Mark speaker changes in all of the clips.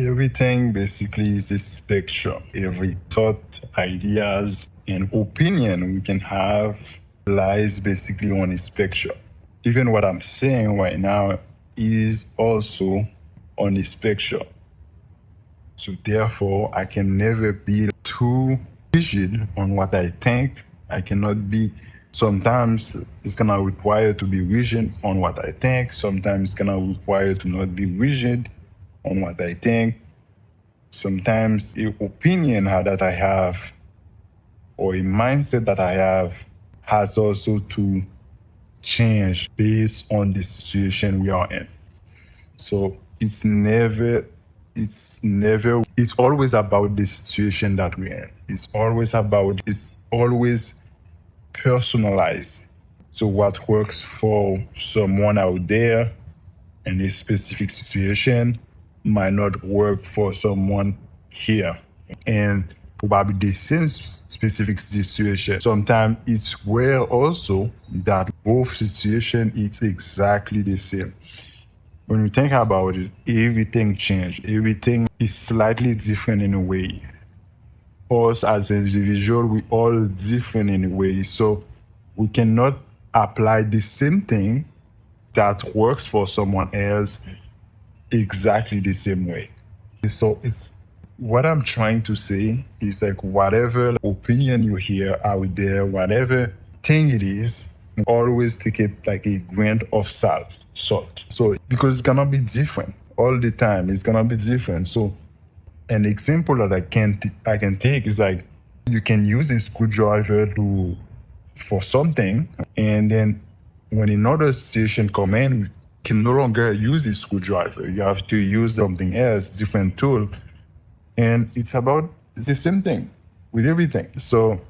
Speaker 1: Everything basically is a spectrum. Every thought, ideas, and opinion we can have lies basically on a spectrum. Even what I'm saying right now is also on a spectrum. So therefore, I can never be too rigid on what I think. I cannot be. Sometimes it's gonna require to be rigid on what I think. Sometimes it's gonna require to not be rigid on what I think. Sometimes the opinion that I have or a mindset that I have has also to change based on the situation we are in. So it's always about the situation that we're in. It's always personalized. So what works for someone out there in a specific situation might not work for someone here. And probably the same specific situation. Sometimes it's rare also that both situation is exactly the same. When you think about it, everything changed. Everything is slightly different in a way. Us as an individual, we all different in a way. So we cannot apply the same thing that works for someone else exactly the same way. So it's what I'm trying to say is like whatever opinion you hear out there, whatever thing it is, always take it like a grain of salt. So because it's gonna be different all the time. It's gonna be different. So an example that I can take is like you can use a screwdriver for something, and then when another situation come in, you can no longer use a screwdriver. You have to use something else, different tool, and it's the same thing with everything. So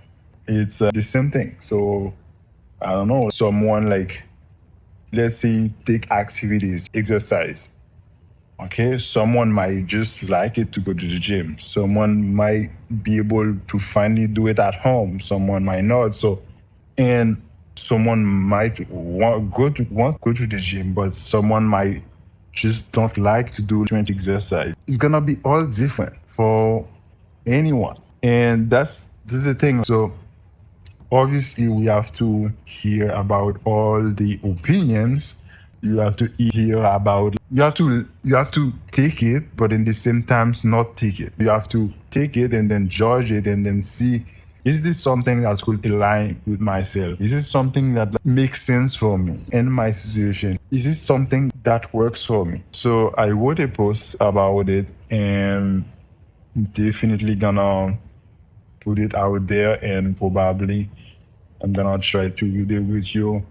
Speaker 1: it's the same thing. So I don't know, someone like, let's say, take activities, exercise. Okay, someone might just like it to go to the gym. Someone might be able to finally do it at home. Someone might not. So, and someone might want go to the gym, but someone might just don't like to do strength exercise. It's gonna be all different for anyone, and this is the thing. So obviously we have to hear about all the opinions. You have to hear about, you have to take it, but in the same times not take it. You have to take it and then judge it and then see, is this something that could align with myself? Is this something that makes sense for me in my situation? Is this something that works for me? So I wrote a post about it, and definitely gonna put it out there, and probably I'm gonna try to read it with you.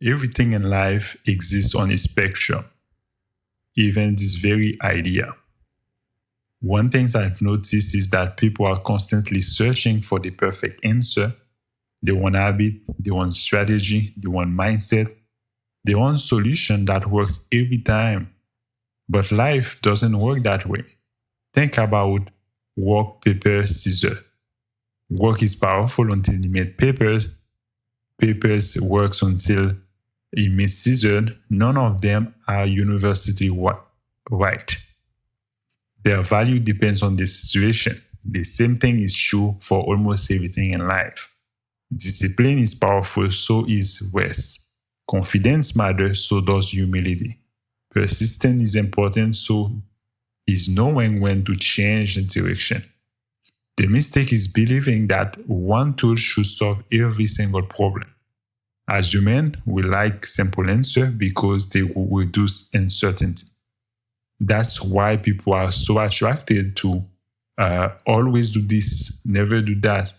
Speaker 2: Everything in life exists on a spectrum, even this very idea. One thing I've noticed is that people are constantly searching for the perfect answer. They want habit, they want strategy, they want mindset, they want solution that works every time. But life doesn't work that way. Think about rock, paper, scissors. Rock is powerful until you make papers. Papers works until you make scissors. None of them are universally right. Their value depends on the situation. The same thing is true for almost everything in life. Discipline is powerful, so is rest. Confidence matters, so does humility. Persistence is important, so is knowing when to change the direction. The mistake is believing that one tool should solve every single problem. As humans, we like simple answers because they will reduce uncertainty. That's why people are so attracted to always do this, never do that.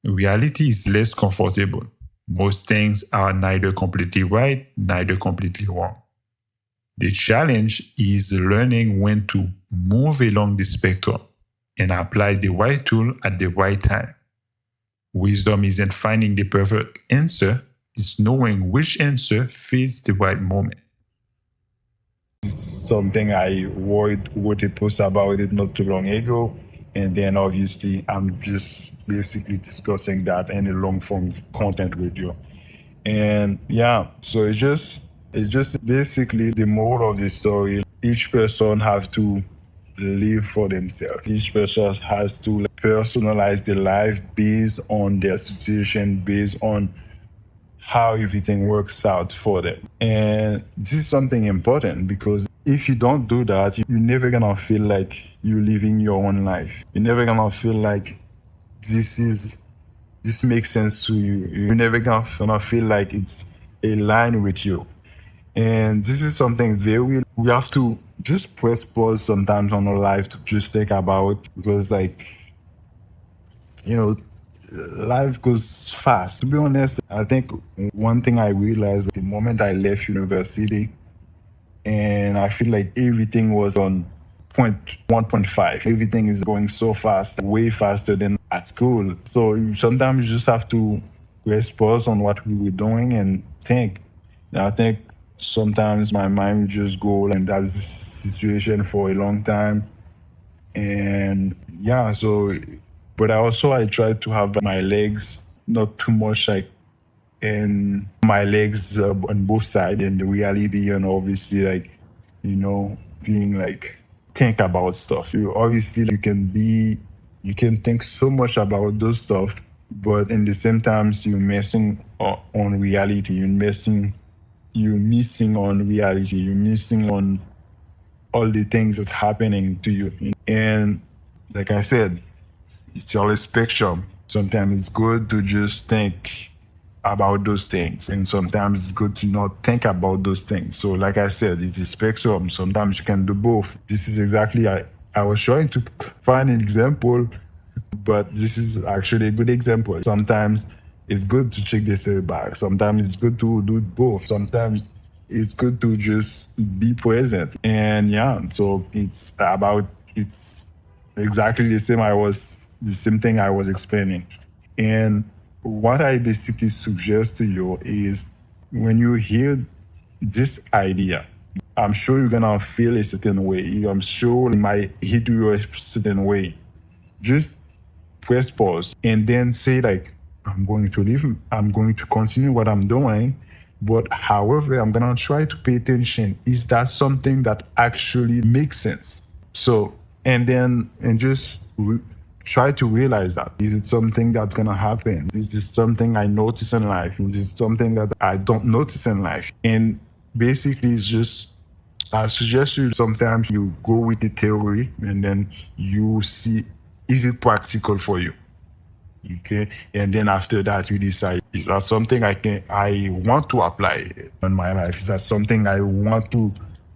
Speaker 2: Reality is less comfortable. Most things are neither completely right, neither completely wrong. The challenge is learning when to move along the spectrum and apply the right tool at the right time. Wisdom isn't finding the perfect answer, it's knowing which answer fits the right moment.
Speaker 1: Something I wrote a post about it not too long ago, and then obviously I'm just basically discussing that in a long form content with you. And yeah, so it's just basically the moral of the story. Each person have to live for themselves. Each person has to personalize their life based on their situation, based on how everything works out for them. And this is something important because if you don't do that, you're never gonna feel like you're living your own life. You're never gonna feel like this makes sense to you. You're never gonna feel like it's aligned with you. And this is something we have to just press pause sometimes on our life to just think about, because like, you know, life goes fast. To be honest, I think one thing I realized the moment I left university, and I feel like everything was on point 1.5. Everything is going so fast, way faster than at school. So sometimes you just have to press pause on what we were doing and think. And I think sometimes my mind would just go in that situation for a long time. And yeah, so, but I try to have my legs not too much like in my legs on both sides and the reality, and obviously like, being like think about stuff. You can think so much about those stuff, but in the same times you're missing on reality. You're missing on reality. You're missing on all the things that's happening to you. And like I said, it's all a spectrum. Sometimes it's good to just think about those things, and sometimes it's good to not think about those things. So like I said, it's a spectrum. Sometimes you can do both. This is exactly I was trying to find an example, but this is actually a good example. Sometimes it's good to check the setback. Sometimes it's good to do both. Sometimes it's good to just be present. And yeah, so it's exactly the same thing I was explaining. And what I basically suggest to you is, when you hear this idea, I'm sure you're gonna feel a certain way. I'm sure it might hit you a certain way. Just press pause and then say like, I'm going to leave. I'm going to continue what I'm doing. But however, I'm gonna try to pay attention. Is that something that actually makes sense? So, and just try to realize that. Is it something that's gonna happen? Is this something I notice in life? Is this something that I don't notice in life? And basically, it's just, I suggest you sometimes you go with the theory and then you see, is it practical for you? Okay. And then after that, you decide, is that something I want to apply in my life? Is that something I want to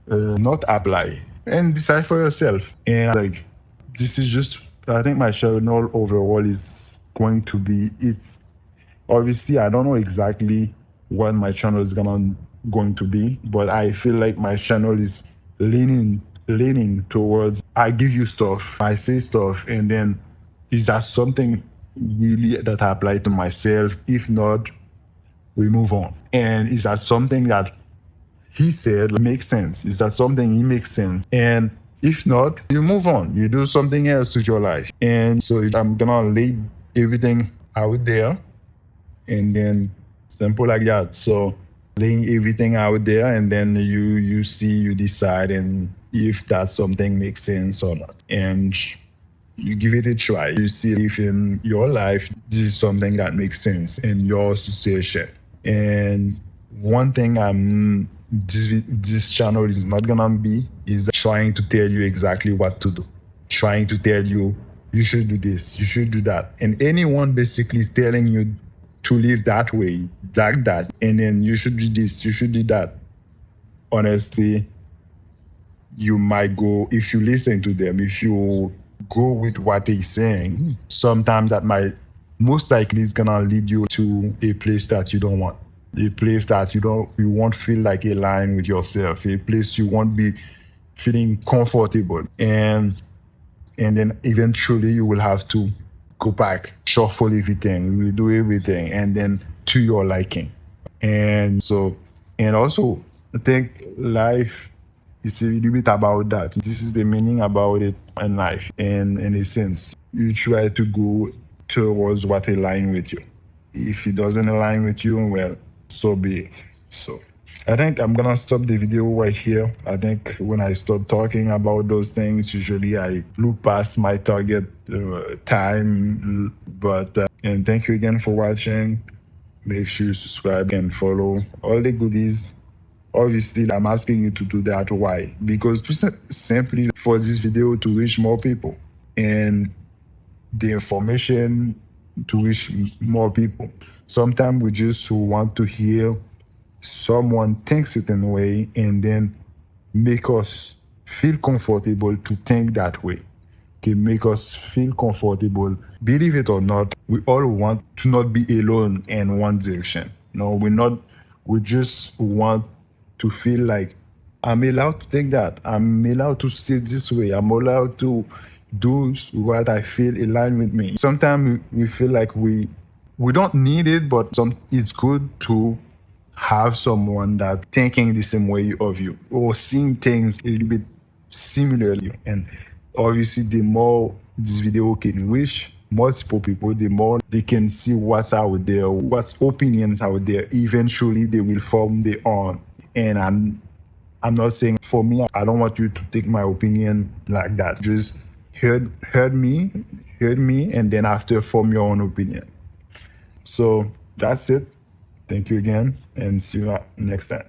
Speaker 1: not apply? And decide for yourself. And like, this is just, I think my channel overall is it's obviously, I don't know exactly what my channel is going to be, but I feel like my channel is leaning towards, I give you stuff, I say stuff, and then is that something really that I apply to myself? If not, we move on. And is that something that he said makes sense? Is that something he makes sense? And if not, you move on. You do something else with your life. And so I'm gonna lay everything out there, and then simple like that. So laying everything out there, and then you see, you decide, and if that something makes sense or not. And you give it a try. You see if in your life this is something that makes sense in your situation. And one thing this channel is not gonna be is trying to tell you exactly what to do, trying to tell you you should do this, you should do that. And anyone basically is telling you to live that way, like that, and then you should do this, you should do that. Honestly, you might go, if you listen to them, if you go with what they're saying, sometimes that might most likely is gonna lead you to a place that you don't want, a place that you won't feel like aligned with yourself, a place you won't be feeling comfortable. And then eventually you will have to go back, shuffle everything, redo everything, and then to your liking. And so, and also, I think life is a little bit about that. This is the meaning about it in life. And in a sense, you try to go towards what aligns with you. If it doesn't align with you, well, so be it. So I think I'm gonna stop the video right here. I think when I start talking about those things, usually I look past my target time. But and thank you again for watching. Make sure you subscribe and follow all the goodies. Obviously, I'm asking you to do that. Why? Because simply for this video to reach more people and the information to reach more people. Sometimes we just want to hear someone thinks it in a way and then make us feel comfortable to think that way. Can make us feel comfortable. Believe it or not, we all want to not be alone in one direction. No, we just want to feel like I'm allowed to think that. I'm allowed to see it this way. I'm allowed to do what I feel aligned with me. Sometimes we feel like we don't need it, but it's good to have someone that thinking the same way of you or seeing things a little bit similarly. And obviously, the more this video can reach multiple people, the more they can see what's out there, what's opinions out there. Eventually, they will form their own. And I'm not saying for me, I don't want you to take my opinion like that. Just heard me, and then after form your own opinion. So that's it. Thank you again, and see you next time.